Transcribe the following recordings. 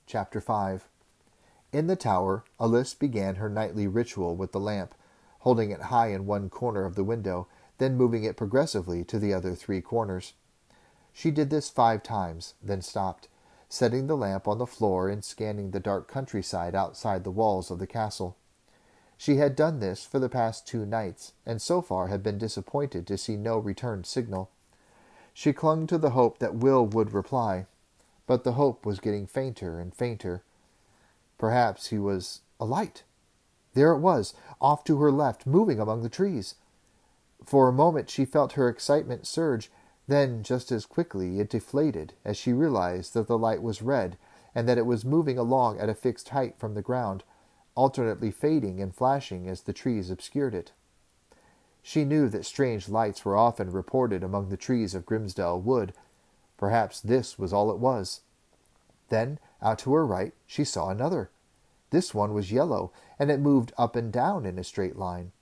Chapter 5. In the tower, Alice began her nightly ritual with the lamp, holding it high in one corner of the window, then moving it progressively to the other 3 corners. She did this 5 times, then stopped, setting the lamp on the floor and scanning the dark countryside outside the walls of the castle. She had done this for the past 2 nights, and so far had been disappointed to see no return signal. She clung to the hope that Will would reply, but the hope was getting fainter and fainter. Perhaps he was a light. There it was, off to her left, moving among the trees. For a moment she felt her excitement surge, then just as quickly it deflated as she realized that the light was red and that it was moving along at a fixed height from the ground, alternately fading and flashing as the trees obscured it. She knew that strange lights were often reported among the trees of Grimsdale Wood. Perhaps this was all it was. Then, out to her right, she saw another. This one was yellow, and it moved up and down in a straight line.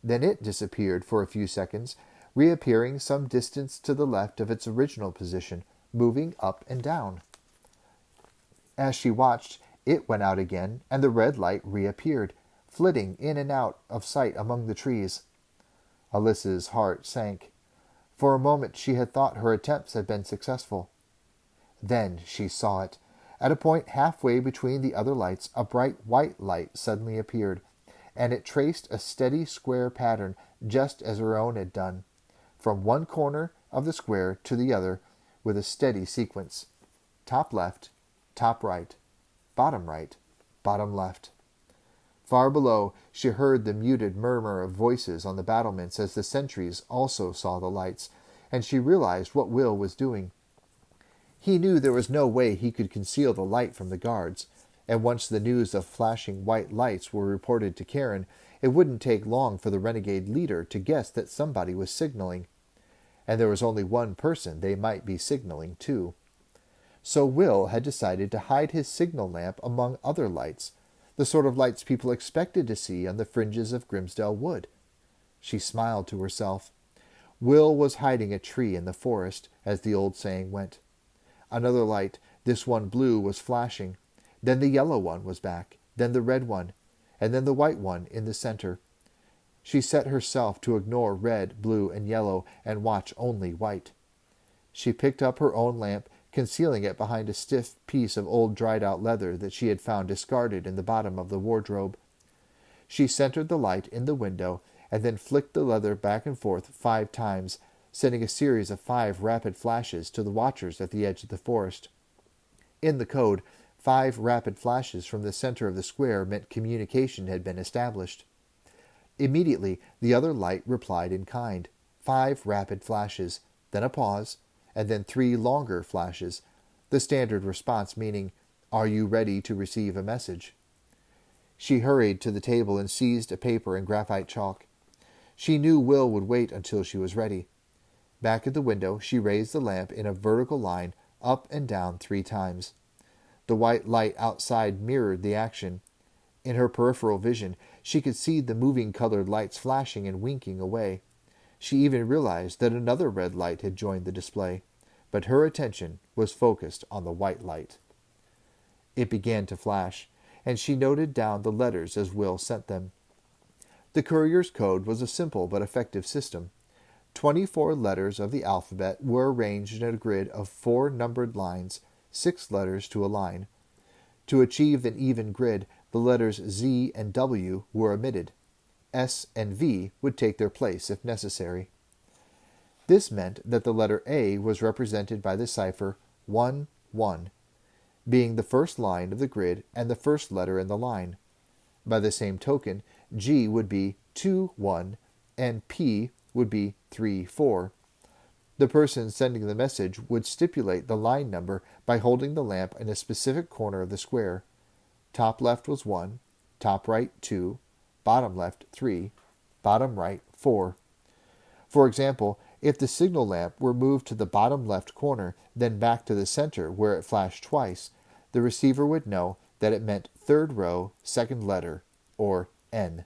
Then it disappeared for a few seconds, reappearing some distance to the left of its original position, moving up and down. As she watched, it went out again, and the red light reappeared, flitting in and out of sight among the trees. Alice's heart sank. For a moment she had thought her attempts had been successful. Then she saw it. At a point halfway between the other lights, a bright white light suddenly appeared, and it traced a steady square pattern just as her own had done, from one corner of the square to the other, with a steady sequence. Top left, top right, bottom left. Far below, she heard the muted murmur of voices on the battlements as the sentries also saw the lights, and she realized what Will was doing. He knew there was no way he could conceal the light from the guards, and once the news of flashing white lights were reported to Karen, it wouldn't take long for the renegade leader to guess that somebody was signaling. And there was only one person they might be signaling to. So Will had decided to hide his signal lamp among other lights, the sort of lights people expected to see on the fringes of Grimsdale Wood. She smiled to herself. Will was hiding a tree in the forest, as the old saying went. Another light, this one blue, was flashing. Then the yellow one was back, then the red one, and then the white one in the center. She set herself to ignore red, blue, and yellow, and watch only white. She picked up her own lamp, concealing it behind a stiff piece of old dried-out leather that she had found discarded in the bottom of the wardrobe. She centered the light in the window, and then flicked the leather back and forth 5 times, sending a series of 5 rapid flashes to the watchers at the edge of the forest. In the code, 5 rapid flashes from the center of the square meant communication had been established. Immediately, the other light replied in kind. 5 rapid flashes, then a pause, and then 3 longer flashes, the standard response meaning, "Are you ready to receive a message?" She hurried to the table and seized a paper and graphite chalk. She knew Will would wait until she was ready. Back at the window, she raised the lamp in a vertical line, up and down 3 times. The white light outside mirrored the action. In her peripheral vision, she could see the moving colored lights flashing and winking away. She even realized that another red light had joined the display, but her attention was focused on the white light. It began to flash, and she noted down the letters as Will sent them. The courier's code was a simple but effective system. 24 letters of the alphabet were arranged in a grid of 4 numbered lines, 6 letters to a line. To achieve an even grid, the letters Z and W were omitted. S and V would take their place if necessary. This meant that the letter A was represented by the cipher 1-1, being the first line of the grid and the first letter in the line. By the same token, G would be 2-1 and P would be 3-4. The person sending the message would stipulate the line number by holding the lamp in a specific corner of the square. Top left was 1, top right 2, bottom left 3, bottom right 4. For example, if the signal lamp were moved to the bottom left corner, then back to the center where it flashed twice, the receiver would know that it meant 3rd row, 2nd letter, or N.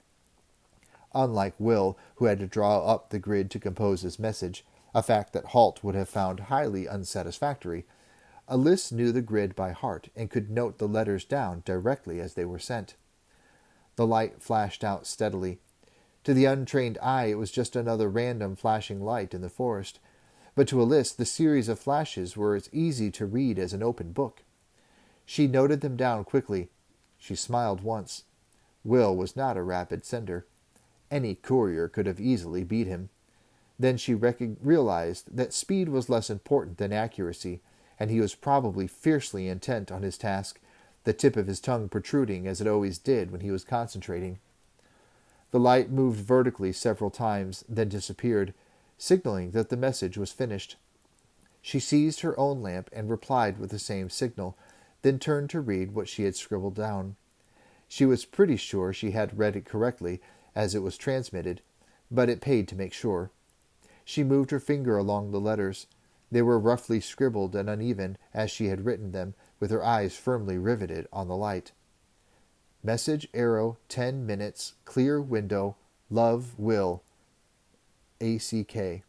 Unlike Will, who had to draw up the grid to compose his message, a fact that Halt would have found highly unsatisfactory, Alice knew the grid by heart and could note the letters down directly as they were sent. The light flashed out steadily. To the untrained eye, it was just another random flashing light in the forest, but to Alice the series of flashes were as easy to read as an open book. She noted them down quickly. She smiled once. Will was not a rapid sender. Any courier could have easily beat him. Then she realized that speed was less important than accuracy, and he was probably fiercely intent on his task, the tip of his tongue protruding as it always did when he was concentrating. The light moved vertically several times, then disappeared, signaling that the message was finished. She seized her own lamp and replied with the same signal, then turned to read what she had scribbled down. She was pretty sure she had read it correctly, as it was transmitted, but it paid to make sure. She moved her finger along the letters. They were roughly scribbled and uneven, as she had written them, with her eyes firmly riveted on the light. Message arrow 10 minutes, clear window, love, Will, ACK.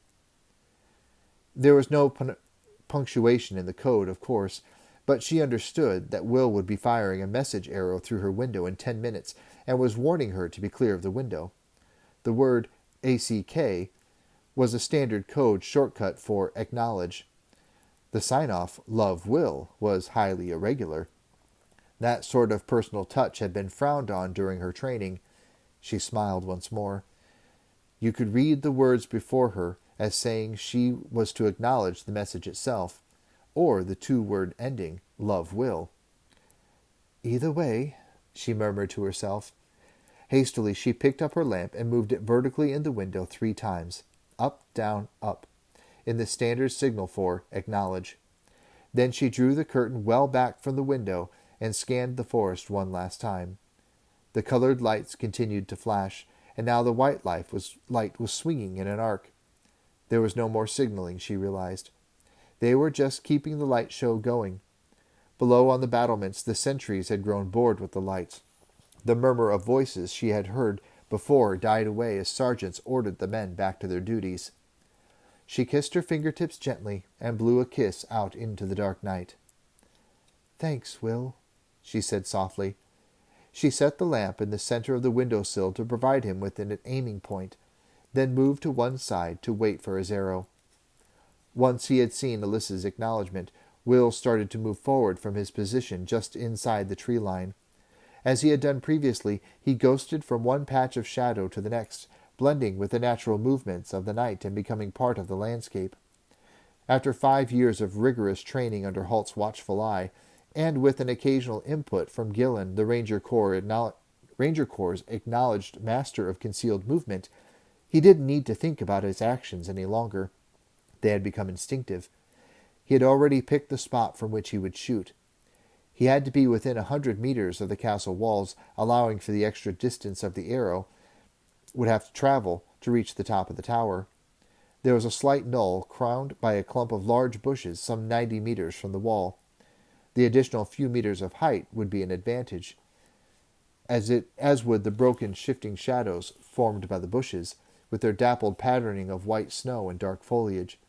There was no punctuation in the code, of course, but she understood that Will would be firing a message arrow through her window in 10 minutes and was warning her to be clear of the window. The word ACK was a standard code shortcut for acknowledge. The sign-off, love, Will, was highly irregular. That sort of personal touch had been frowned on during her training. She smiled once more. You could read the words before her as saying she was to acknowledge the message itself, or the two-word ending, love, Will. Either way, she murmured to herself. Hastily she picked up her lamp and moved it vertically in the window 3 times, up, down, up, in the standard signal for acknowledge. Then she drew the curtain well back from the window and scanned the forest one last time. The colored lights continued to flash, and now the white light was swinging in an arc. There was no more signaling, she realized. They were just keeping the light show going. Below on the battlements, the sentries had grown bored with the lights. The murmur of voices she had heard before died away as sergeants ordered the men back to their duties. She kissed her fingertips gently and blew a kiss out into the dark night. "Thanks, Will," she said softly. She set the lamp in the center of the windowsill to provide him with an aiming point, then moved to one side to wait for his arrow. Once he had seen Alyssa's acknowledgement, Will started to move forward from his position just inside the tree line. As he had done previously, he ghosted from one patch of shadow to the next, blending with the natural movements of the night and becoming part of the landscape. After 5 years of rigorous training under Halt's watchful eye, and with an occasional input from Gillen, the Ranger Corps' acknowledged master of concealed movement, he didn't need to think about his actions any longer. They had become instinctive. He had already picked the spot from which he would shoot. He had to be within 100 meters of the castle walls, allowing for the extra distance of the arrow would have to travel to reach the top of the tower. There was a slight knoll crowned by a clump of large bushes some 90 meters from the wall. The additional few meters of height would be an advantage, as would the broken shifting shadows formed by the bushes, with their dappled patterning of white snow and dark foliage.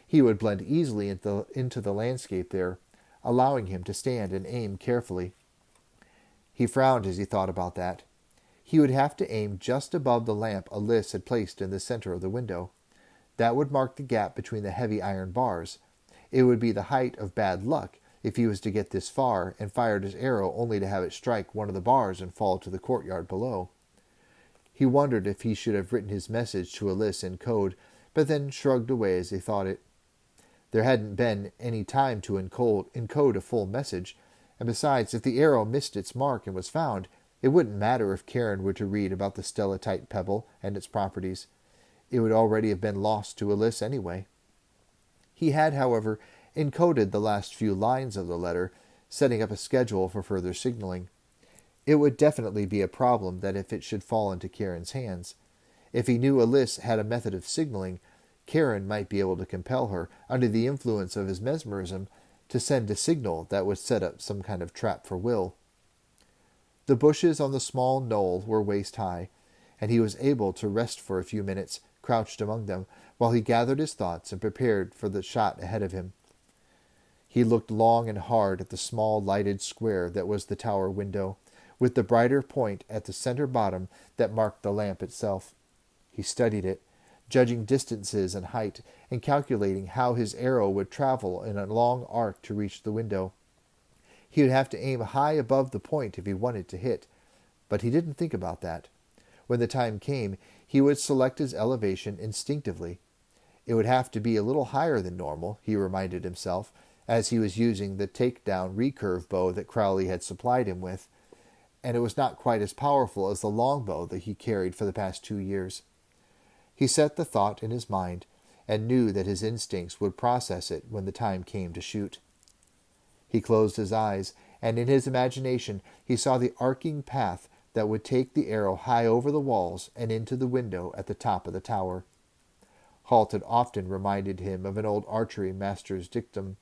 He would blend easily into the landscape there, allowing him to stand and aim carefully. He frowned as he thought about that. He would have to aim just above the lamp Alice had placed in the center of the window. That would mark the gap between the heavy iron bars. It would be the height of bad luck if he was to get this far and fired his arrow only to have it strike one of the bars and fall to the courtyard below. He wondered if he should have written his message to Alice in code, but then shrugged away as he thought it. There hadn't been any time to encode a full message, and besides, if the arrow missed its mark and was found, it wouldn't matter if Karen were to read about the stellatite pebble and its properties. It would already have been lost to Alice anyway. He had, however, encoded the last few lines of the letter, setting up a schedule for further signaling. It would definitely be a problem that if it should fall into Karen's hands. If he knew Alice had a method of signaling, Karen might be able to compel her, under the influence of his mesmerism, to send a signal that would set up some kind of trap for Will. The bushes on the small knoll were waist-high, and he was able to rest for a few minutes, crouched among them, while he gathered his thoughts and prepared for the shot ahead of him. He looked long and hard at the small lighted square that was the tower window, with the brighter point at the center bottom that marked the lamp itself. He studied it, judging distances and height, and calculating how his arrow would travel in a long arc to reach the window. He would have to aim high above the point if he wanted to hit, but he didn't think about that. When the time came, he would select his elevation instinctively. It would have to be a little higher than normal, he reminded himself, as he was using the take-down recurve bow that Crowley had supplied him with, and it was not quite as powerful as the longbow that he carried for the past 2 years. He set the thought in his mind, and knew that his instincts would process it when the time came to shoot. He closed his eyes, and in his imagination he saw the arcing path that would take the arrow high over the walls and into the window at the top of the tower. Halt had often reminded him of an old archery master's dictum: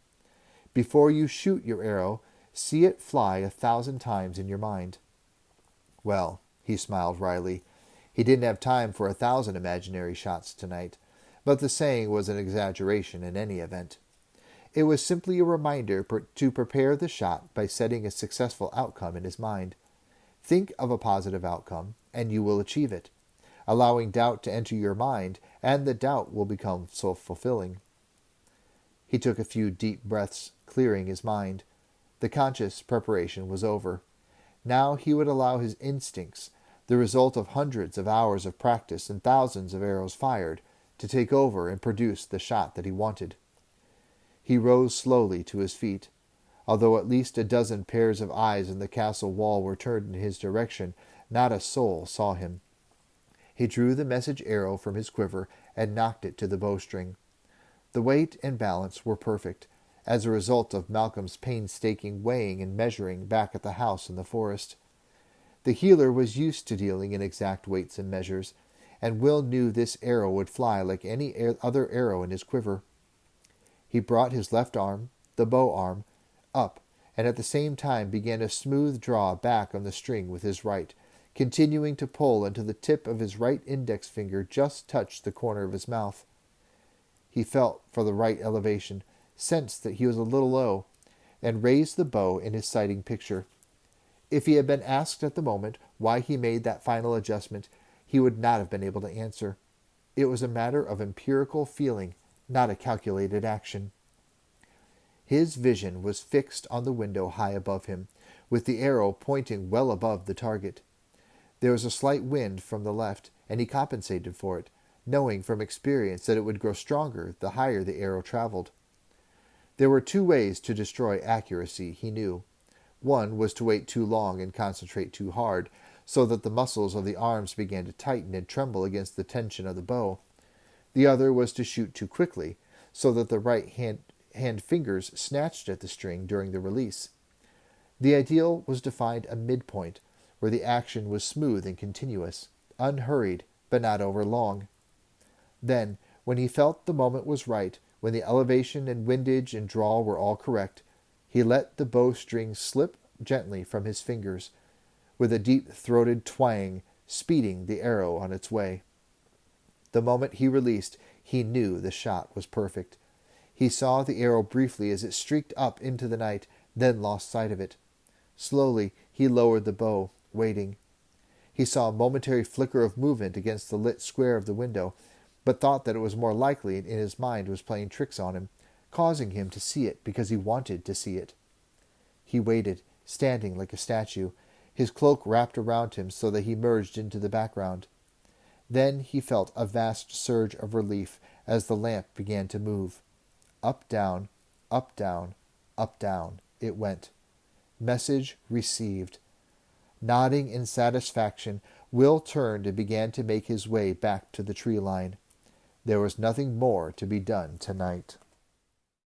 "Before you shoot your arrow, see it fly 1,000 times in your mind." Well, he smiled wryly. He didn't have time for 1,000 imaginary shots tonight, but the saying was an exaggeration in any event. It was simply a reminder to prepare the shot by setting a successful outcome in his mind. Think of a positive outcome, and you will achieve it, allowing doubt to enter your mind, and the doubt will become self-fulfilling. He took a few deep breaths, clearing his mind. The conscious preparation was over. Now he would allow his instincts, the result of hundreds of hours of practice and thousands of arrows fired, to take over and produce the shot that he wanted. He rose slowly to his feet. Although at least a dozen pairs of eyes in the castle wall were turned in his direction, not a soul saw him. He drew the message arrow from his quiver and knocked it to the bowstring. The weight and balance were perfect, as a result of Malcolm's painstaking weighing and measuring back at the house in the forest. The healer was used to dealing in exact weights and measures, and Will knew this arrow would fly like any other arrow in his quiver. He brought his left arm, the bow arm, up, and at the same time began a smooth draw back on the string with his right, continuing to pull until the tip of his right index finger just touched the corner of his mouth. He felt for the right elevation, sensed that he was a little low, and raised the bow in his sighting picture. If he had been asked at the moment why he made that final adjustment, he would not have been able to answer. It was a matter of empirical feeling, not a calculated action. His vision was fixed on the window high above him, with the arrow pointing well above the target. There was a slight wind from the left, and he compensated for it, knowing from experience that it would grow stronger the higher the arrow traveled. There were 2 ways to destroy accuracy, he knew. One was to wait too long and concentrate too hard, so that the muscles of the arms began to tighten and tremble against the tension of the bow. The other was to shoot too quickly, so that the right hand fingers snatched at the string during the release. The ideal was to find a midpoint, where the action was smooth and continuous, unhurried, but not overlong. Then, when he felt the moment was right, when the elevation and windage and draw were all correct, he let the bowstring slip gently from his fingers, with a deep-throated twang, speeding the arrow on its way. The moment he released, he knew the shot was perfect. He saw the arrow briefly as it streaked up into the night, then lost sight of it. Slowly he lowered the bow, waiting. He saw a momentary flicker of movement against the lit square of the window, but thought that it was more likely in his mind was playing tricks on him, causing him to see it because he wanted to see it. He waited, standing like a statue, his cloak wrapped around him so that he merged into the background. Then he felt a vast surge of relief as the lamp began to move. Up, down, up, down, up, down, it went. Message received. Nodding in satisfaction, Will turned and began to make his way back to the tree line. There was nothing more to be done tonight.